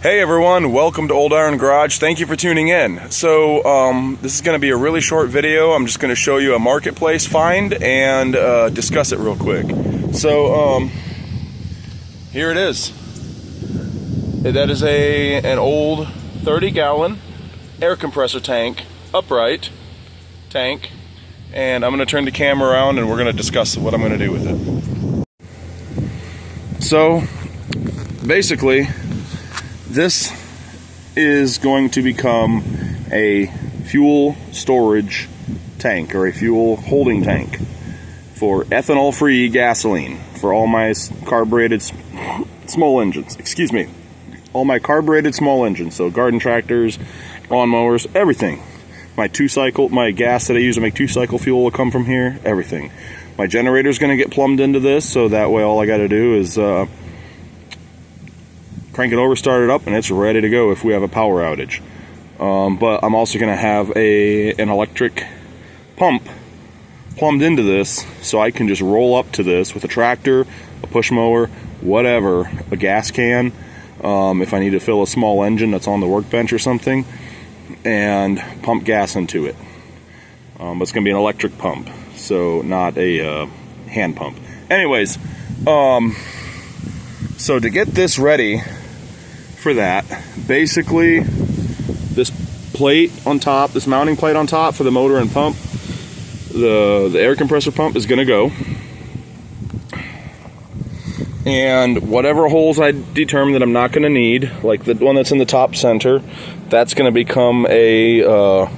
Hey everyone, welcome to Old Iron Garage. Thank you for tuning in. So this is going to be a really short video. I'm just going to show you a marketplace find and discuss it real quick. So here it is. That is an old 30-gallon air compressor tank, upright tank, and I'm going to turn the camera around and we're going to discuss what I'm going to do with it. So basically, this is going to become a fuel storage tank or a fuel holding tank for ethanol-free gasoline for all my carbureted small engines. Excuse me. All my carbureted small engines, so garden tractors, lawnmowers, everything. My gas that I use to make 2-cycle fuel will come from here, everything. My generator's going to get plumbed into this, so that way all I got to do is crank it over, start it up, and it's ready to go if we have a power outage. But I'm also going to have an electric pump plumbed into this, so I can just roll up to this with a tractor, a push mower, whatever, a gas can, if I need to fill a small engine that's on the workbench or something, and pump gas into it. But it's going to be an electric pump, so not a hand pump. Anyways, so to get this ready for that, basically this plate on top, this mounting plate on top for the motor and pump, the air compressor pump is going to go, and whatever holes I determine that I'm not going to need, like the one that's in the top center, that's going to become a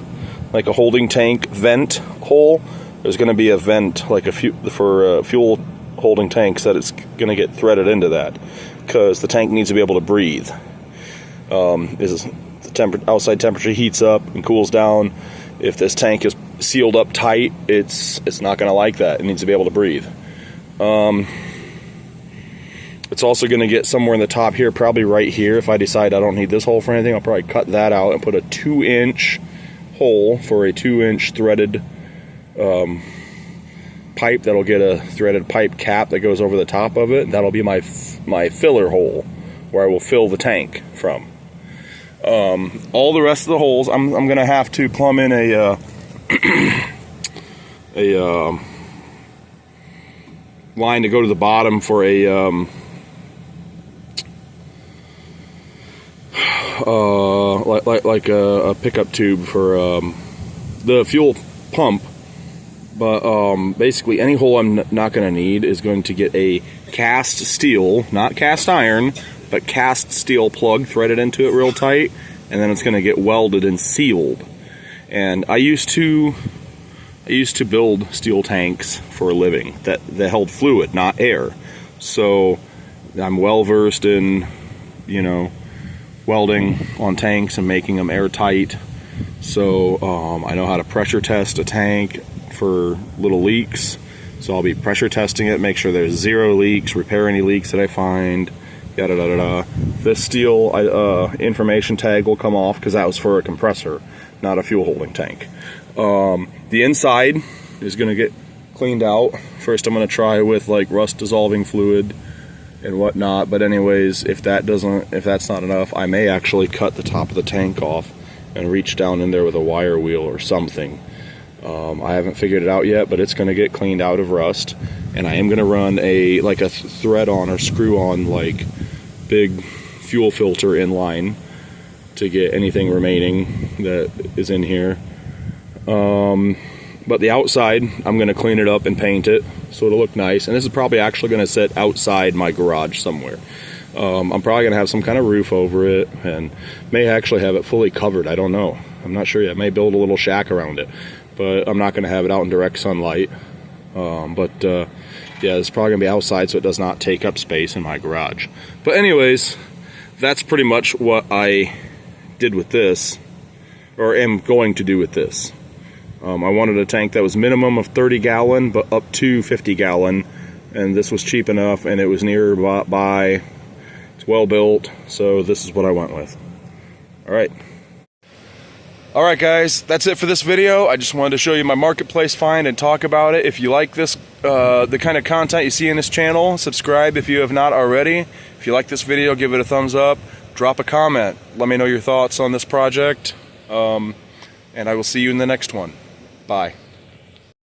like a holding tank vent hole. There's going to be a vent like for fuel holding tanks that it's going to get threaded into that, because the tank needs to be able to breathe. The outside temperature heats up and cools down. If this tank is sealed up tight, it's not going to like that. It needs to be able to breathe. It's also going to get somewhere in the top here, probably right here. If I decide I don't need this hole for anything, I'll probably cut that out and put a 2-inch hole for a 2-inch threaded pipe. That'll get a threaded pipe cap that goes over the top of it. That'll be my filler hole where I will fill the tank from. All the rest of the holes, I'm gonna have to plumb in a line to go to the bottom for a like a pickup tube for the fuel pump. But basically, any hole I'm not going to need is going to get a cast steel, not cast iron, but cast steel plug threaded into it real tight, and then it's going to get welded and sealed. And I used to build steel tanks for a living that held fluid, not air. So I'm well versed in, welding on tanks and making them airtight. So I know how to pressure test a tank for little leaks, so I'll be pressure testing it, make sure there's 0 leaks, repair any leaks that I find, yada da da da. This steel information tag will come off because that was for a compressor, not a fuel holding tank. The inside is going to get cleaned out. First I'm going to try with like rust dissolving fluid and whatnot, but anyways, if that's not enough, I may actually cut the top of the tank off and reach down in there with a wire wheel or something. I haven't figured it out yet, but it's going to get cleaned out of rust, and I am going to run a thread on or screw on like big fuel filter in line to get anything remaining that is in here. But the outside, I'm going to clean it up and paint it so it'll look nice, and this is probably actually going to sit outside my garage somewhere. I'm probably going to have some kind of roof over it and may actually have it fully covered. I don't know. I'm not sure yet. I may build a little shack around it, but I'm not going to have it out in direct sunlight. Yeah, it's probably going to be outside so it does not take up space in my garage. But anyways, that's pretty much what I did with this, or am going to do with this. I wanted a tank that was minimum of 30-gallon, but up to 50-gallon, and this was cheap enough, and it was nearby. It's well built, so this is what I went with. Alright guys, that's it for this video. I just wanted to show you my marketplace find and talk about it. If you like this, the kind of content you see in this channel, subscribe if you have not already. If you like this video, give it a thumbs up. drop a comment. Let me know your thoughts on this project, and I will see you in the next one. Bye.